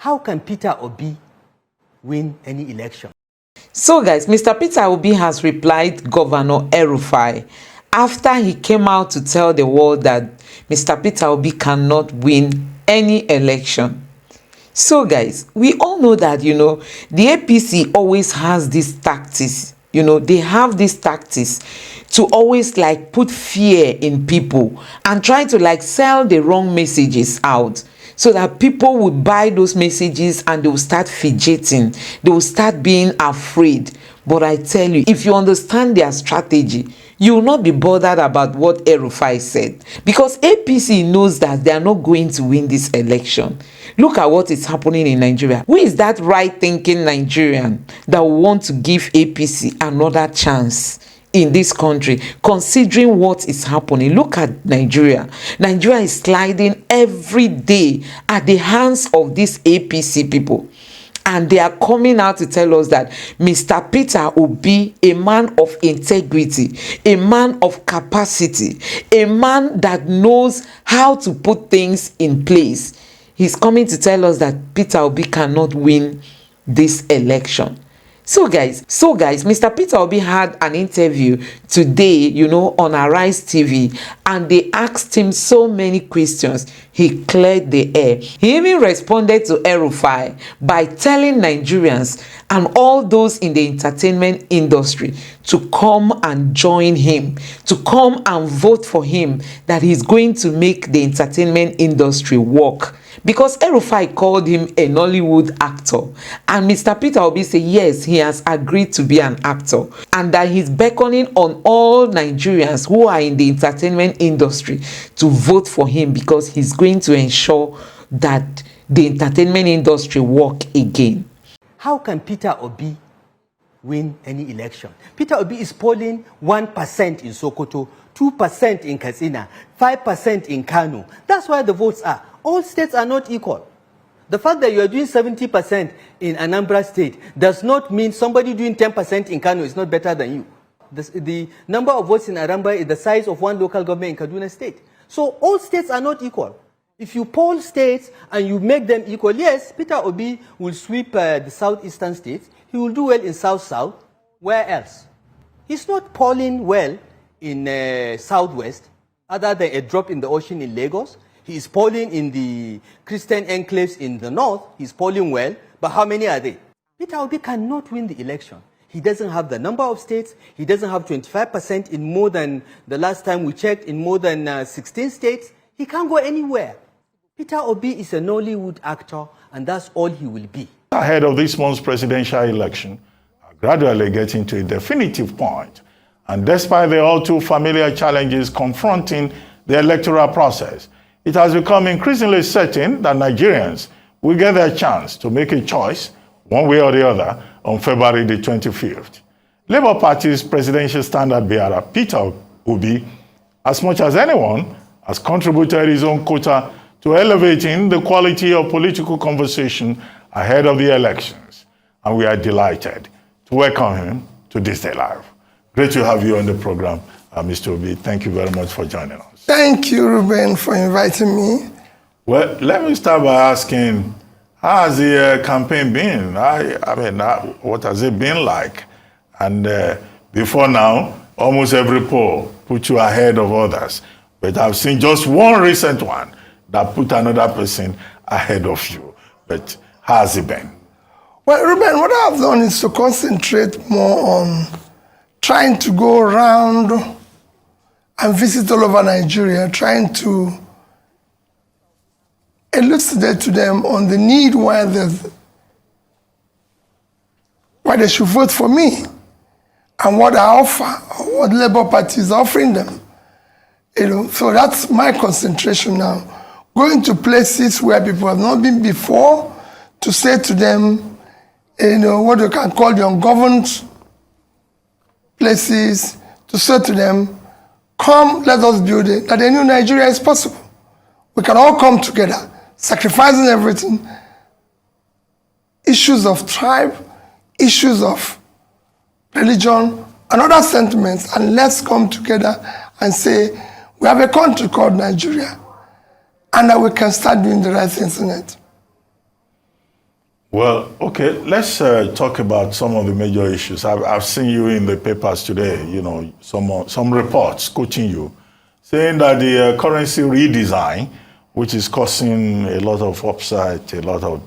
How can Peter Obi win any election? So guys, Mr. Peter Obi has replied Governor Elrufai after he came out to tell the world that Mr. Peter Obi cannot win any election. So guys, we all know that, the APC always has these tactics. They have these tactics to always put fear in people and try to sell the wrong messages out, so that people would buy those messages and they will start fidgeting. They will start being afraid. But I tell you, if you understand their strategy, you will not be bothered about what Elrufai said, because APC knows that they are not going to win this election. Look at what is happening in Nigeria. Who is that right-thinking Nigerian that will want to give APC another chance in this country, considering what is happening? Look at Nigeria. Nigeria is sliding every day at the hands of these APC people. And they are coming out to tell us that Mr. Peter Obi, a man of integrity, a man of capacity, a man that knows how to put things in place, he's coming to tell us that Peter Obi cannot win this election. So guys, Mr. Peter Obi had an interview today, on Arise TV, and they asked him so many questions. He cleared the air. He even responded to Elrufai by telling Nigerians and all those in the entertainment industry to come and join him, to come and vote for him, that he's going to make the entertainment industry work. Because Elrufai called him a Nollywood actor, and Mr. Peter Obi said yes, he has agreed to be an actor, and that he's beckoning on all Nigerians who are in the entertainment industry to vote for him, because he's going to ensure that the entertainment industry work again. How can Peter Obi win any election? Peter Obi is polling 1% in Sokoto, 2% in Katsina, 5% in Kano. That's where the votes are. All states are not equal. The fact that you are doing 70% in Anambra State does not mean somebody doing 10% in Kano is not better than you. The number of votes in Anambra is the size of one local government in Kaduna State. So all states are not equal. If you poll states and you make them equal, yes, Peter Obi will sweep the southeastern states. He will do well in South-South. Where else? He's not polling well in Southwest, other than a drop in the ocean in Lagos. He is polling in the Christian enclaves in the north. He's polling well, but how many are they? Peter Obi cannot win the election. He doesn't have the number of states. He doesn't have 25% in more than, the last time we checked, in more than 16 states. He can't go anywhere. Peter Obi is a Nollywood actor, and that's all he will be. Ahead of this month's presidential election, are gradually getting to a definitive point. And despite the all too familiar challenges confronting the electoral process, it has become increasingly certain that Nigerians will get their chance to make a choice, one way or the other, on February the 25th. Labour Party's presidential standard-bearer, Peter Obi, as much as anyone, has contributed his own quota to elevating the quality of political conversation ahead of the elections. And we are delighted to welcome him to This Day Live. Great to have you on the program, Mr. Obi. Thank you very much for joining us. Thank you, Ruben, for inviting me. Well, let me start by asking, how has the campaign been? What has it been like? And before now, almost every poll put you ahead of others. But I've seen just one recent one that put another person ahead of you. But how has it been? Well, Ruben, what I've done is to concentrate more on trying to go around and visit all over Nigeria, trying to elucidate to them on the need why they should vote for me, and what I offer, or what Labour Party is offering them. So that's my concentration now. Going to places where people have not been before, to say to them, what you can call the ungoverned places, to say to them, come, let us build it, that a new Nigeria is possible. We can all come together, sacrificing everything. Issues of tribe, issues of religion, and other sentiments, and let's come together and say, we have a country called Nigeria, and that we can start doing the right things in it. Well, okay, let's talk about some of the major issues. I've seen you in the papers today, you know, some reports quoting you, saying that the currency redesign, which is causing a lot of upset, a lot of,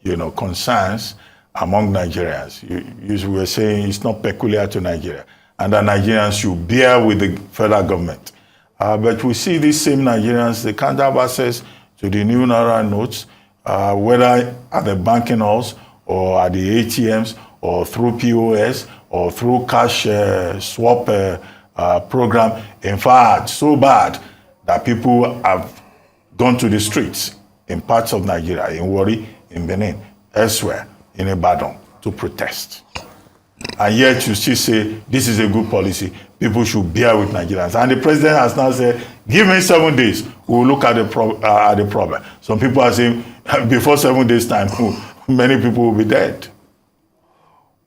you know, concerns among Nigerians. You were saying it's not peculiar to Nigeria, and that Nigerians should bear with the federal government. But we see these same Nigerians, they can't have access to the new Naira notes, whether at the banking halls or at the ATMs or through POS or through cash swap program. In fact, so bad that people have gone to the streets in parts of Nigeria, in Warri, in Benin, elsewhere, in Ibadan, to protest. And yet you still say, this is a good policy, people should bear with Nigerians. And the president has now said, give me 7 days, we'll look at the problem. Some people are saying, before 7 days' time, many people will be dead.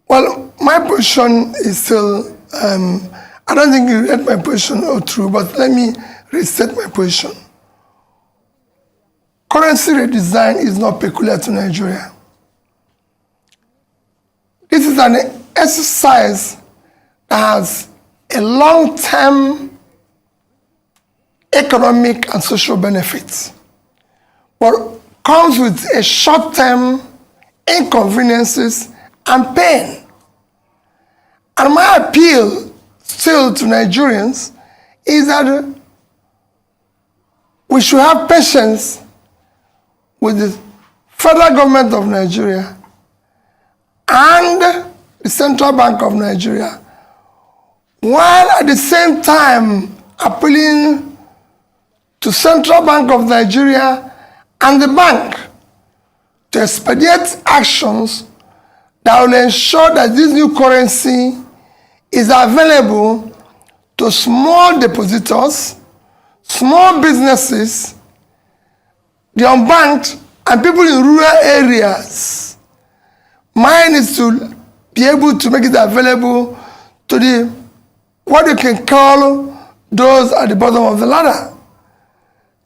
Well, my position is still, I don't think you read my position all through, but let me restate my position. Currency redesign is not peculiar to Nigeria. This is an exercise that has a long-term economic and social benefits, but comes with a short-term inconveniences and pain. And my appeal still to Nigerians is that we should have patience with the federal government of Nigeria and the Central Bank of Nigeria, while at the same time appealing to Central Bank of Nigeria and the bank to expedite actions that will ensure that this new currency is available to small depositors, small businesses, the unbanked, and people in rural areas. Mine is to be able to make it available to the, what you can call, those at the bottom of the ladder,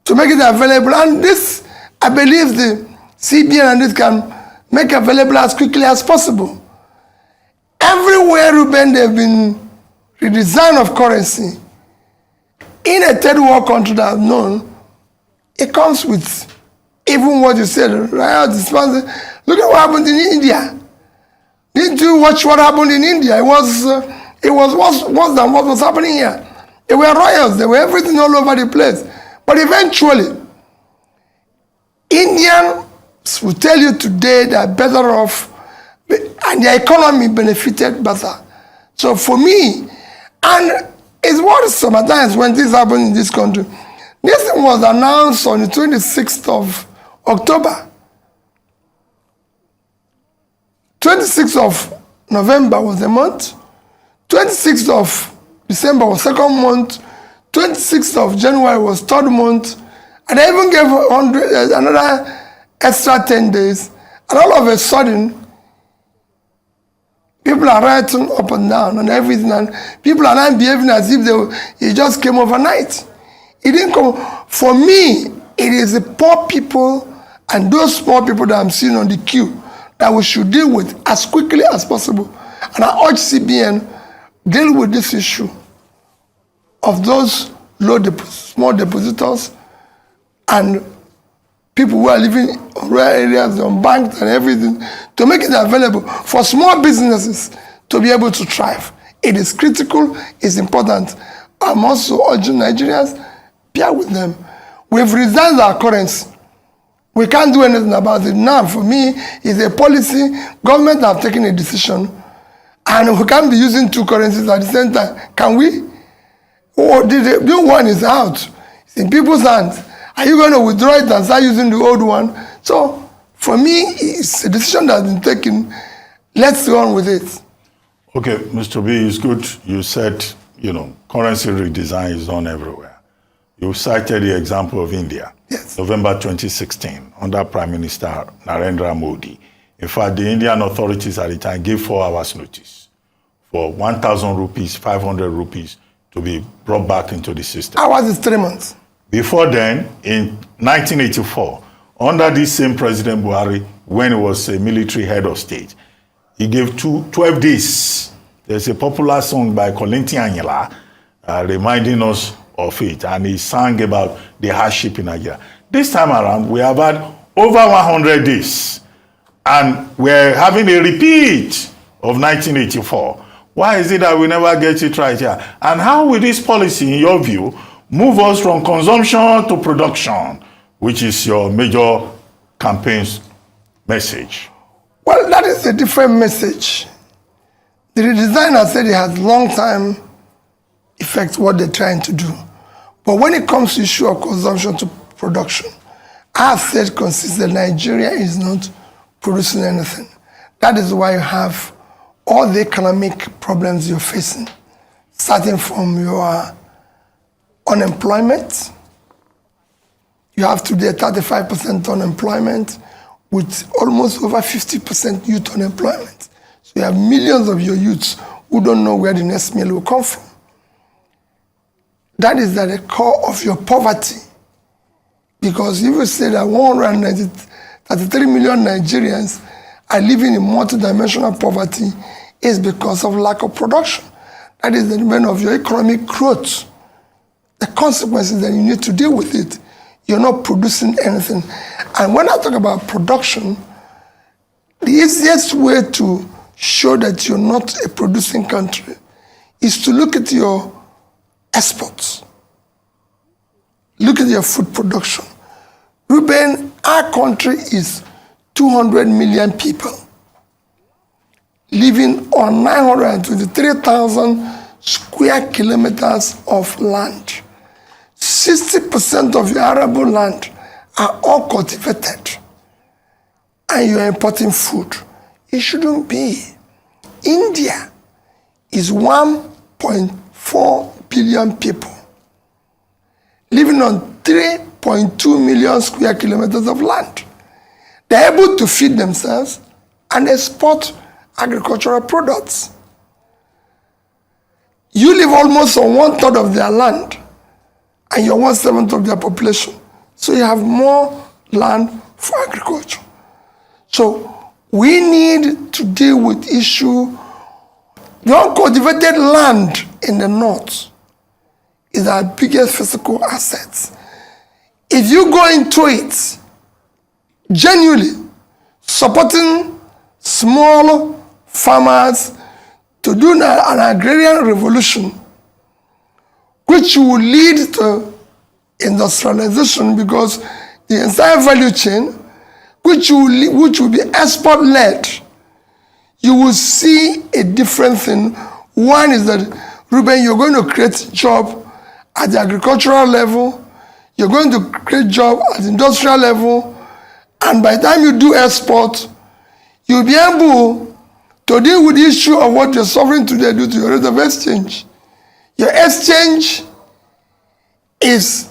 to make it available. And this, I believe the CBN and this can make available as quickly as possible. Everywhere, Ruben, they've been redesign of currency. In a third world country that I've known, it comes with even what you said, right? Look at what happened in India. Did you watch what happened in India? It was worse than what was happening here. There were riots, there were everything all over the place. But eventually, Indians will tell you today they are better off and their economy benefited better. So for me, and it's worse sometimes when this happens in this country. This thing was announced on the 26th of October. 26th of November was the month. 26th of December was second month. 26th of January was third month. And I even gave another extra 10 days. And all of a sudden, people are writing up and down and everything. And people are not behaving as if it just came overnight. It didn't come. For me, it is the poor people and those poor people that I'm seeing on the queue that we should deal with as quickly as possible. And I urge CBN, deal with this issue of those small depositors and people who are living in rural areas, unbanked and everything, to make it available for small businesses to be able to thrive. It is critical, it's important. I'm also urging Nigerians, bear with them. We've redesigned our currency. We can't do anything about it now. For me, it's a policy. Government have taken a decision, and we can't be using two currencies at the same time. Can we? Or the new one is out. It's in people's hands. Are you going to withdraw it and start using the old one? So, for me, it's a decision that has been taken. Let's go on with it. Okay, Mr. B, it's good you said, currency redesign is done everywhere. You cited the example of India. Yes. November 2016, under Prime Minister Narendra Modi. In fact, the Indian authorities at the time gave 4 hours notice for 1,000 rupees, 500 rupees to be brought back into the system. Ours is 3 months. Before then, in 1984, under this same President Buhari, when he was a military head of state. He gave 12 days. There's a popular song by Kolinti Anyala reminding us of it, and he sang about the hardship in Nigeria. This time around, we have had over 100 days, and we're having a repeat of 1984. Why is it that we never get it right here? And how will this policy, in your view, move us from consumption to production, which is your major campaign's message? Well, that is a different message. The redesigner said it has long-time effect what they're trying to do. But when it comes to issue of consumption to production, I have said consistently Nigeria is not producing anything. That is why you have all the economic problems you're facing, starting from your unemployment. You have today 35% unemployment with almost over 50% youth unemployment. So you have millions of your youths who don't know where the next meal will come from. That is at the core of your poverty. Because if you say that 133 million Nigerians are living in multidimensional poverty, is because of lack of production. That is the demand of your economic growth. The consequences that you need to deal with it. You're not producing anything. And when I talk about production, the easiest way to show that you're not a producing country is to look at your exports. Look at your food production. Ruben, our country is 200 million people living on 923,000 square kilometers of land. 60% of your arable land are all cultivated, and you're importing food. It shouldn't be. India is 1.4 billion people living on 3.2 million square kilometers of land. They're able to feed themselves and export agricultural products. You live almost on 1/3 of their land, and you're 1/7 of their population. So you have more land for agriculture. So we need to deal with issue. The uncultivated land in the north is our biggest physical assets. If you go into it genuinely supporting small farmers to do an agrarian revolution, which will lead to industrialization, because the entire value chain, which will be export-led, you will see a different thing. One is that, Ruben, you're going to create job at the agricultural level, you're going to create job at the industrial level, and by the time you do export, you'll be able to deal with the issue of what you're suffering today due to your rate of exchange. Your exchange is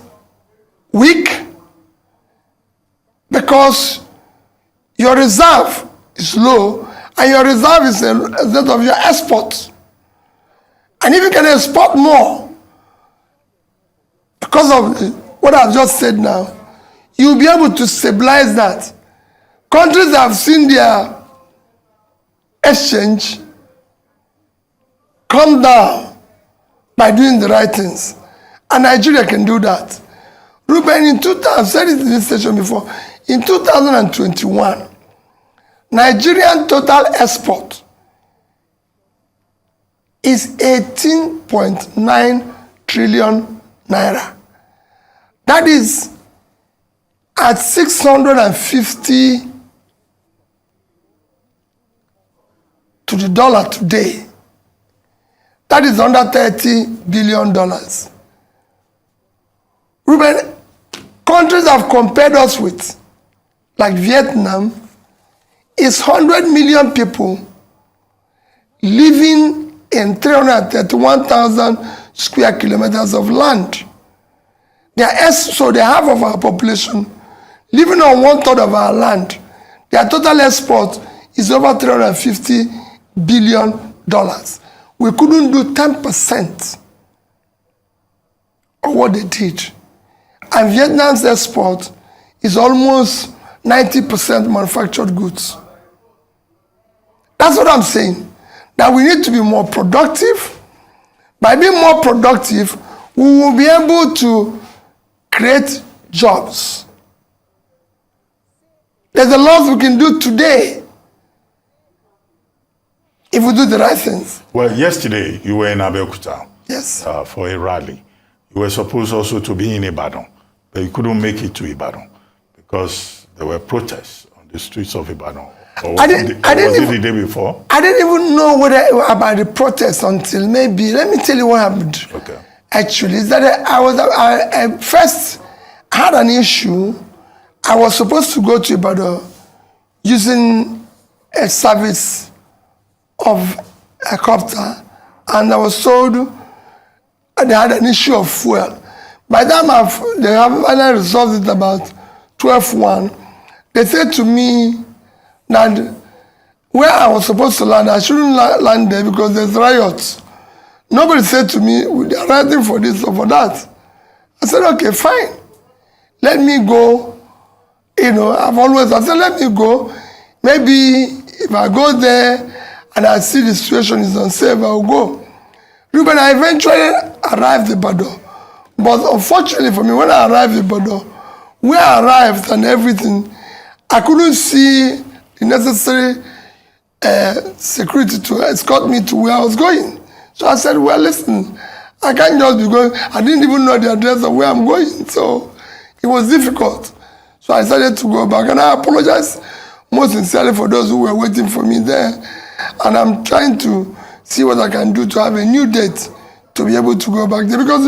weak because your reserve is low, and your reserve is that of your exports. And if you can export more, because of what I've just said now, you'll be able to stabilize that. Countries that have seen their exchange come down by doing the right things. And Nigeria can do that. Ruben, in 2000, I've said it in this station before, in 2021, Nigerian total export is 18.9 trillion naira. That is at 650 to the dollar today. That is under $30 billion. Ruben, countries have compared us with, like Vietnam, is 100 million people living in 331,000 square kilometers of land. So the half of our population living on 1/3 of our land. Their total export is over $350 billion. We couldn't do 10% of what they did. And Vietnam's export is almost 90% manufactured goods. That's what I'm saying. That we need to be more productive. By being more productive, we will be able to create jobs. There's a lot we can do today if we do the right things. Well, yesterday you were in Abeokuta. Yes. For a rally. You were supposed also to be in Ibadan, but you couldn't make it to Ibadan because there were protests on the streets of Ibadan. Or was it the day before? I didn't even know about the protests until maybe, let me tell you what happened. Okay. Actually, is that I first had an issue. I was supposed to go to Ibadan using a service of a copter, and I was told they had an issue of fuel. By the time they have finally resolved it about 12:01, they said to me that where I was supposed to land, I shouldn't land there because there's riots. Nobody said to me, they're writing for this or for that. I said, okay, fine. Let me go. I said, let me go. Maybe if I go there and I see the situation is unsafe, I'll go. Ruben, I eventually arrived in Ibadan. But unfortunately for me, when I arrived in Ibadan, where I arrived and everything, I couldn't see the necessary security to escort me to where I was going. So I said, well, listen, I can't just be going. I didn't even know the address of where I'm going. So it was difficult. So I decided to go back. And I apologize most sincerely for those who were waiting for me there. And I'm trying to see what I can do to have a new date to be able to go back there. Because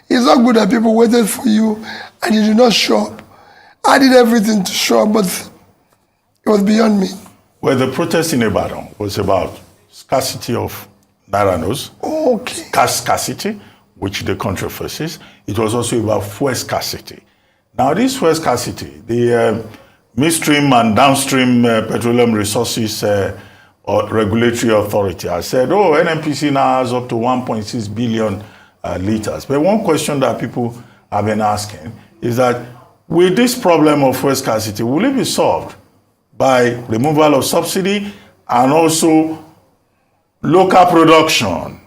it's not good that people waited for you and you did not show up. I did everything to show up, but it was beyond me. Well, the protest in Ibadan was about scarcity of naira notes. Okay. Cash scarcity, which the country faces. It was also about fuel scarcity. Now, this fuel scarcity, the midstream and downstream petroleum resources regulatory authority has said, oh, NNPC now has up to 1.6 billion liters. But one question that people have been asking is that with this problem of fuel scarcity, will it be solved by removal of subsidy and also local production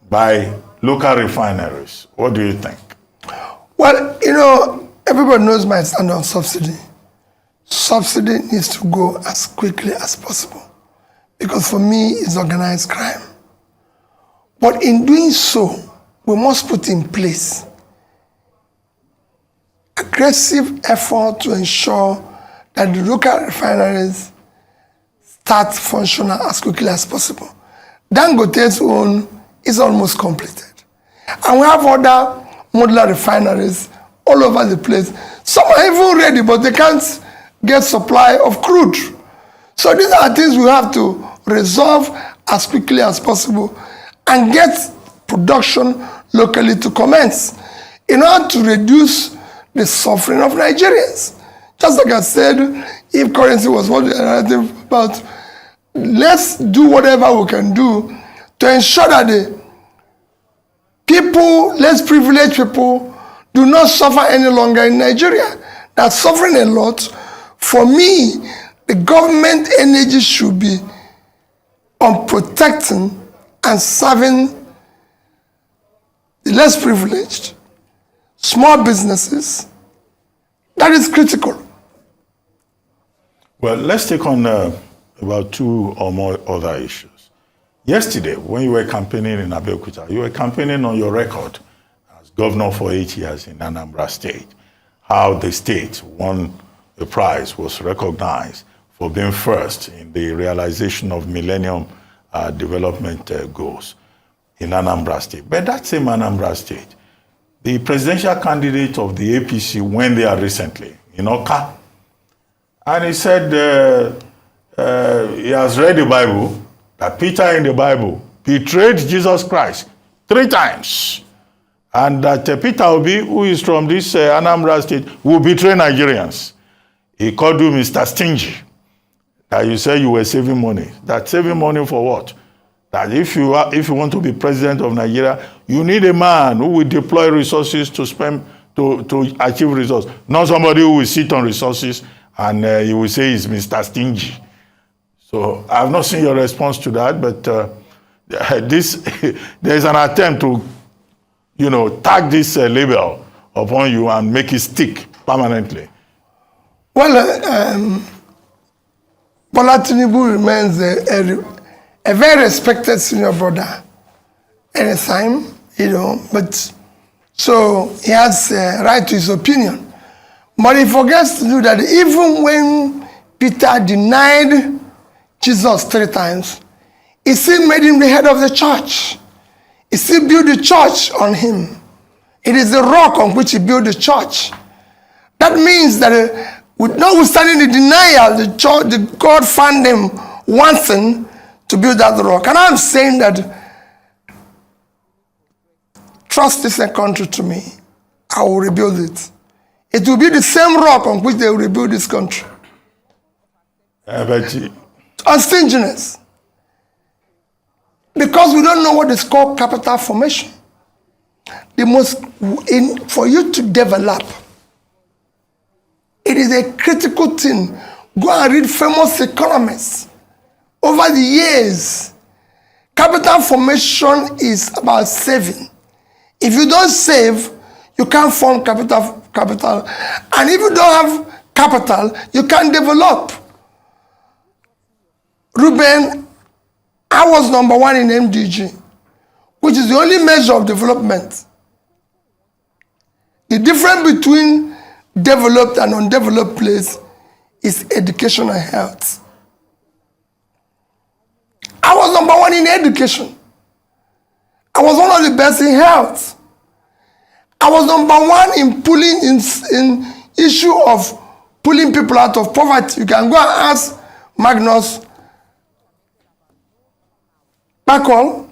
by local refineries? What do you think? Well, everybody knows my stand on subsidy. Subsidy needs to go as quickly as possible because for me, it's organized crime. But in doing so, we must put in place aggressive effort to ensure that the local refineries start functional as quickly as possible. Dangote's own is almost completed. And we have other modular refineries all over the place. Some are even ready, but they can't get supply of crude. So these are things we have to resolve as quickly as possible and get production locally to commence in order to reduce the suffering of Nigerians. Just like I said, if currency was what we are writing about, let's do whatever we can do to ensure that the people, less privileged people, do not suffer any longer in Nigeria. They're suffering a lot. For me, the government energy should be on protecting and serving the less privileged, small businesses. That is critical. Well, let's take on about two or more other issues. Yesterday, when you were campaigning in Abeokuta, you were campaigning on your record as governor for 8 years in Anambra State, how the state won the prize, was recognized for being first in the realization of Millennium Development Goals in Anambra State. But that same Anambra State, the presidential candidate of the APC went there recently, in Oka, and he said he has read the Bible, that Peter in the Bible betrayed Jesus Christ 3 times, and that Peter Obi, who is from this Anambra State, will betray Nigerians. He called you Mr. Stingy. That you said you were saving money. That saving money for what? That if you want to be president of Nigeria, you need a man who will deploy resources to spend to achieve results, not somebody who will sit on resources and you will say he's Mr. Stingy. So I have not seen your response to that, but there's an attempt to, tag this label upon you and make it stick permanently. Well, Bola Tinubu remains a very respected senior brother anytime, but so he has a right to his opinion. But he forgets to do that even when Peter denied Jesus 3 times, he still made him the head of the church. He still built the church on him. It is the rock on which he built the church. That means that notwithstanding the denial, the God found him wanting to build that rock. And I'm saying that trust this country to me. I will rebuild it. It will be the same rock on which they will rebuild this country. On stinginess. Because we don't know what is called capital formation. For you to develop, it is a critical thing. Go and read famous economists. Over the years, capital formation is about saving. If you don't save, you can't form capital. And if you don't have capital, you can't develop. Ruben, I was #1 in MDG, which is the only measure of development. The difference between developed and undeveloped place is education and health. I was #1 in education. I was one of the best in health. I was #1 in in issue of pulling people out of poverty. You can go and ask Magnus Bacall,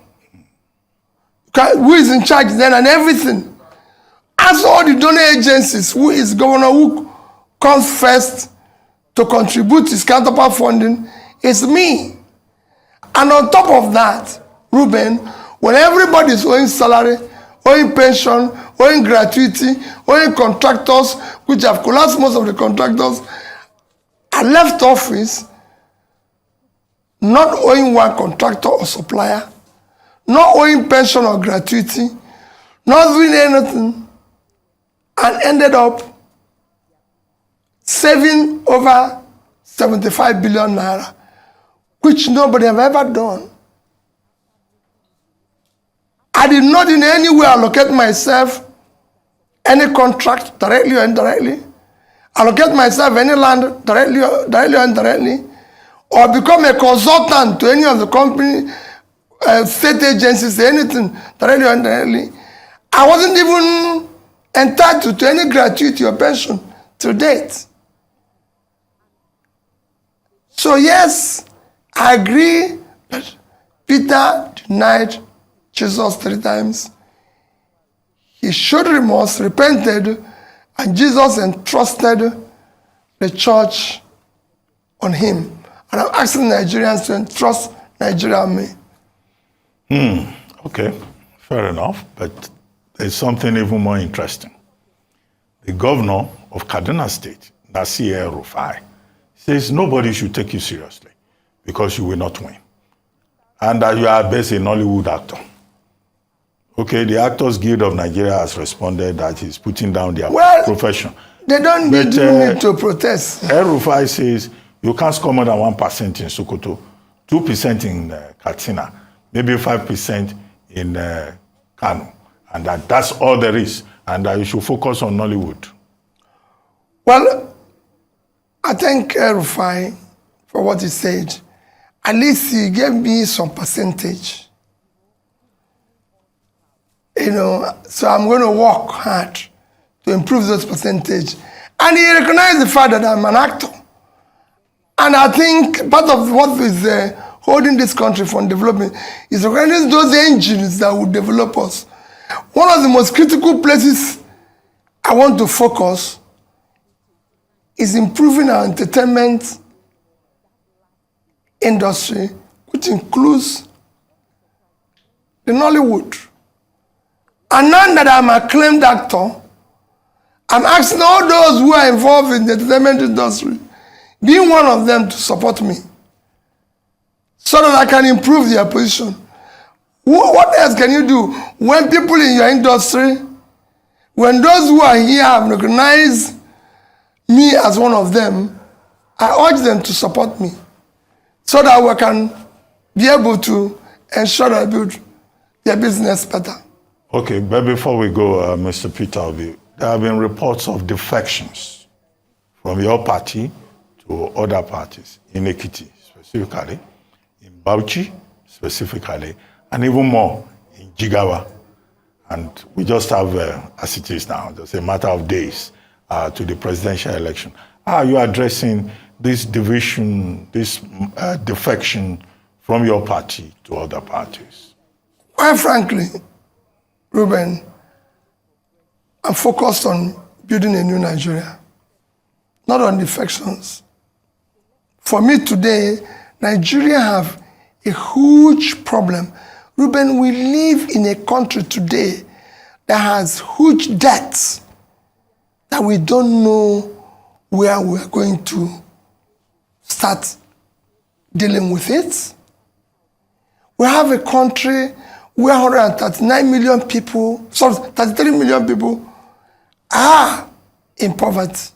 who is in charge then and everything. Ask all the donor agencies who is governor who comes first to contribute his counterpart funding is me. And on top of that, Ruben, when everybody is owing salary, owing pension, owing gratuity, owing contractors, which have collapsed, most of the contractors, I left office not owing one contractor or supplier, not owing pension or gratuity, not doing anything, and ended up saving over 75 billion naira, which nobody have ever done. I did not in any way allocate myself any contract directly or indirectly, allocate myself any land directly or indirectly, or become a consultant to any of the company, state agencies, anything directly or indirectly. I wasn't even entitled to any gratuity or pension to date. So yes, I agree that Peter denied Jesus 3 times. He showed remorse, repented, and Jesus entrusted the church on him. And I'm asking Nigerians to entrust Nigeria on me. Okay, fair enough, but there's something even more interesting. The governor of Kaduna State, Elrufai, says nobody should take you seriously because you will not win. And that you are best a Nollywood actor. Okay, the Actors Guild of Nigeria has responded that he's putting down their profession. They don't need to protest. Elrufai says you can't score more than 1% in Sokoto, 2% in Katsina, maybe 5% in Kano, and that's all there is, and that you should focus on Nollywood. Well, I thank Elrufai for what he said. At least he gave me some percentage. So I'm going to work hard to improve those percentage. And he recognized the fact that I'm an actor. And I think part of what is holding this country from development is recognizing those engines that will develop us. One of the most critical places I want to focus is improving our entertainment industry, which includes the Nollywood. And now that I'm an acclaimed actor, I'm asking all those who are involved in the entertainment industry being one of them, to support me so that I can improve their position. What else can you do when people in your industry, when those who are here have recognized me as one of them, I urge them to support me so that we can be able to ensure that I build their business better. Okay, but before we go, Mr. Peter Obi, there have been reports of defections from your party to other parties, in Ekiti specifically, in Bauchi specifically, and even more in Jigawa. And we just have, as it is now, just a matter of days to the presidential election. How are you addressing this division, this defection from your party to other parties? Quite frankly, Ruben, I'm focused on building a new Nigeria, not on defections. For me today, Nigeria have a huge problem. Ruben, we live in a country today that has huge debts that we don't know where we're going to start dealing with it. We have a country where 139 million people, sorry, 33 million people are in poverty.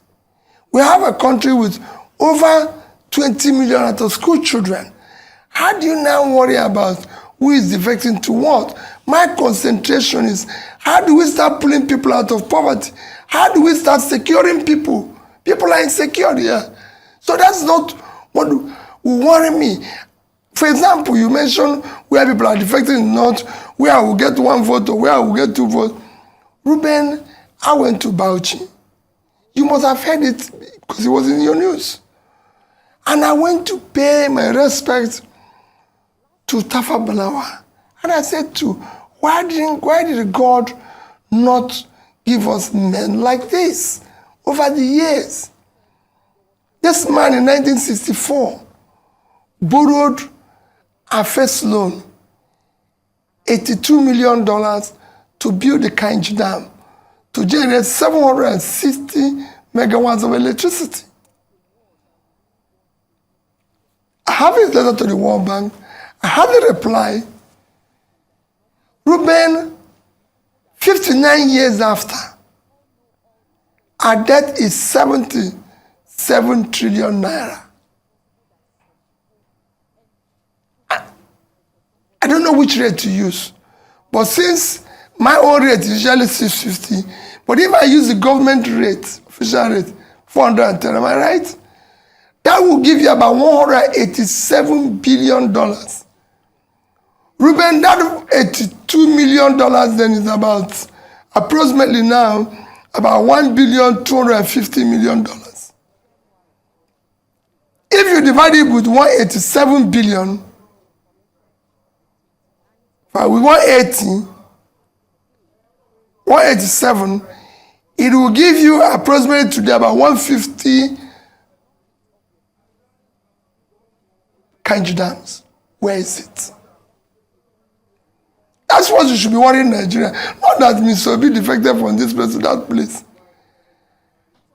We have a country with over 20 million out of school children. How do you now worry about who is defecting to what? My concentration is, how do we start pulling people out of poverty? How do we start securing people? People are insecure here. So that's not what will worry me. For example, you mentioned where people are defecting in the north, where I will get 1 vote or where I will get 2 votes. Ruben, I went to Bauchi. You must have heard it because it was in your news. And I went to pay my respect to Tafa Balawa. And I said why did God not give us men like this over the years? This man in 1964 borrowed a first loan, $82 million to build the Kainji Dam to generate 760 megawatts of electricity. I have his letter to the World Bank. I had a reply. Ruben, 59 years after, our debt is 77 trillion naira. I don't know which rate to use, but since my own rate is usually 650, but if I use the government rate, official rate, 410, am I right? That will give you about $187 billion. Ruben, that $82 million then is about, approximately now, about $1,250 million. If you divide it with 187 billion, with 187, it will give you approximately today about 150 Kainji dams. Where is it? That's what you should be worrying in Nigeria. Not that Mr. Obi defected from this place to that place.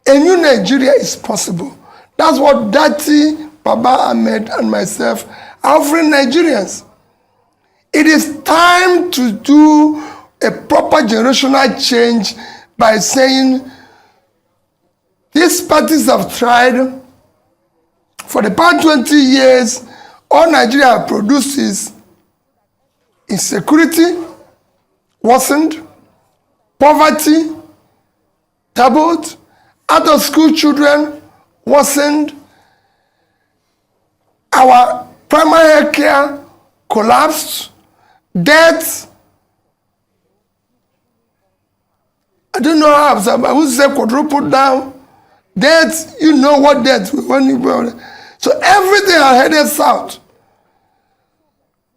A new Nigeria is possible. That's what Datti, Baba Ahmed, and myself are offering Nigerians. It is time to do a proper generational change by saying these parties have tried. For the past 20 years, all Nigeria produces insecurity, worsened, poverty, doubled, out of school children, worsened, our primary health care collapsed, debt, I don't know how, I would say quadrupled down, debt, you know what debt, so everything has headed south.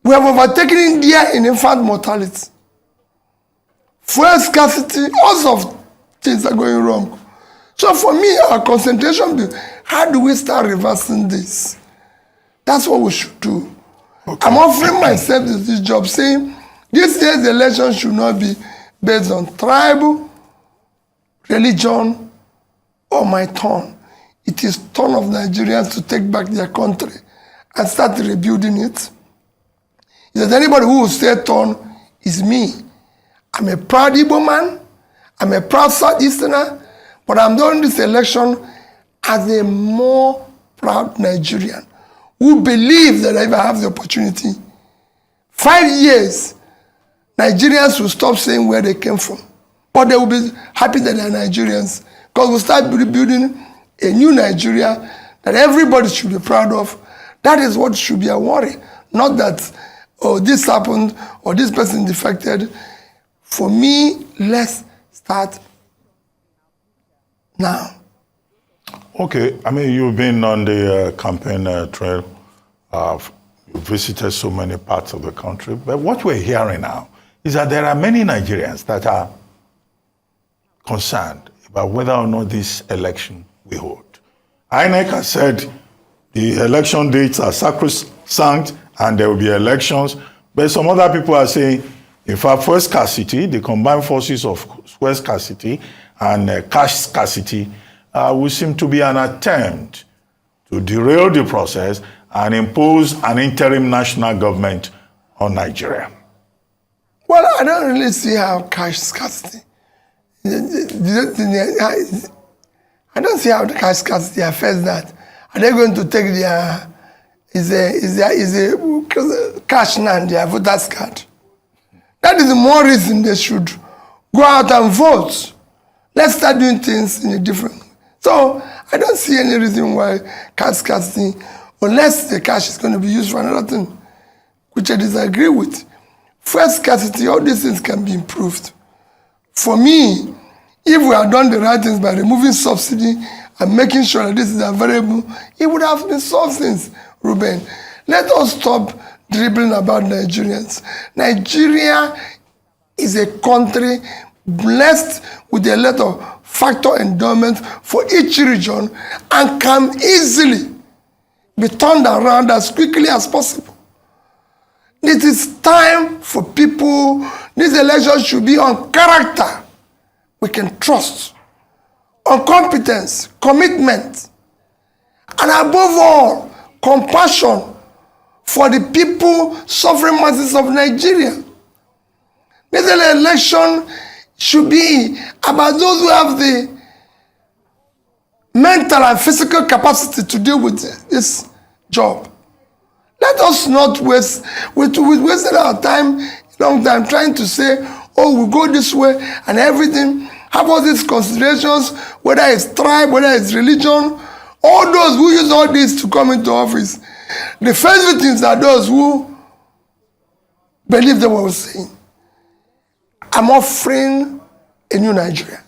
We have overtaken India in infant mortality. Fuel scarcity, all sorts of things are going wrong. So for me, our concentration, how do we start reversing this? That's what we should do. Okay. I'm offering myself this job, saying this year's election should not be based on tribal, religion, or my turn. it is turn of Nigerians to take back their country and start rebuilding it. If there's anybody who will say turn, it's me. I'm a proud Igbo man. I'm a proud Southeasterner. But I'm doing this election as a more proud Nigerian who believes that if I have the opportunity, 5 years, Nigerians will stop saying where they came from. But they will be happy that they're Nigerians, because we'll start building a new Nigeria that everybody should be proud of. That is what should be a worry. Not that, oh, this happened, or this person defected. For me, let's start now. Okay, I mean, you've been on the campaign trail. You've visited so many parts of the country. But what we're hearing now is that there are many Nigerians that are concerned about whether or not this election will hold. INEC has said the election dates are sacrosanct and there will be elections. But some other people are saying, in fact, fuel scarcity, the combined forces of fuel scarcity and cash scarcity will seem to be an attempt to derail the process and impose an interim national government on Nigeria. Well, I don't really see how cash scarcity. I don't see how the cash scarcity affects that. Are they going to take their cash now, their voter's card? That is the more reason they should go out and vote. Let's start doing things in a different way. So I don't see any reason why cash scarcity, unless the cash is going to be used for another thing, which I disagree with. Fuel scarcity, all these things can be improved. For me, if we had done the right things by removing subsidy and making sure that this is available, it would have been solved since, Ruben. Let us stop dribbling about Nigerians. Nigeria is a country blessed with a lot of factor endowment for each region and can easily be turned around as quickly as possible. It is time for people, this election should be on character we can trust, on competence, commitment, and above all, compassion for the people suffering masses of Nigeria. This election should be about those who have the mental and physical capacity to deal with this job. Let us not waste, we wasted our time, long time, trying to say, oh, we'll go this way and everything. Have all these considerations, whether it's tribe, whether it's religion, all those who use all this to come into office. The first victims are those who believe they were saying. I'm offering a new Nigeria.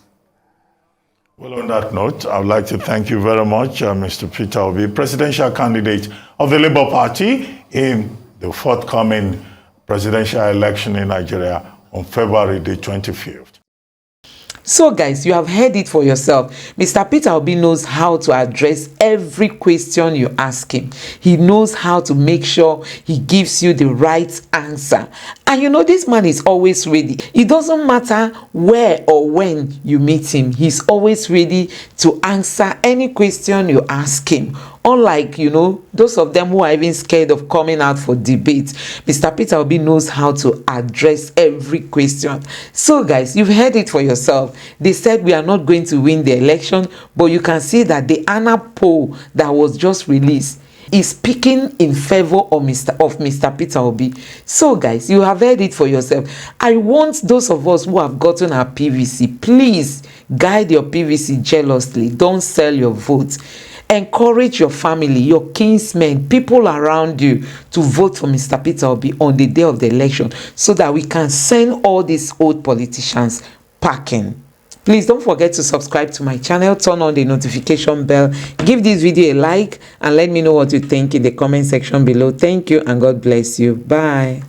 Well, on that note, I would like to thank you very much, Mr. Peter Obi, presidential candidate of the Labour Party in the forthcoming presidential election in Nigeria on February the 25th. So guys, you have heard it for yourself. Mr. Peter Obi knows how to address every question you ask him. He knows how to make sure he gives you the right answer. And you know, this man is always ready. It doesn't matter where or when you meet him. He's always ready to answer any question you ask him. Unlike, you know, those of them who are even scared of coming out for debate, Mr. Peter Obi knows how to address every question. So guys, you've heard it for yourself. They said we are not going to win the election, but you can see that the ANA poll that was just released is speaking in favor of Mr. Peter Obi. So guys, you have heard it for yourself. I want those of us who have gotten our PVC, please guide your PVC jealously. Don't sell your vote. Encourage your family, your kinsmen, people around you to vote for Mr. Peter Obi on the day of the election so that we can send all these old politicians packing. Please don't forget to subscribe to my channel, turn on the notification bell, give this video a like, and let me know what you think in the comment section below. Thank you and God bless you. Bye.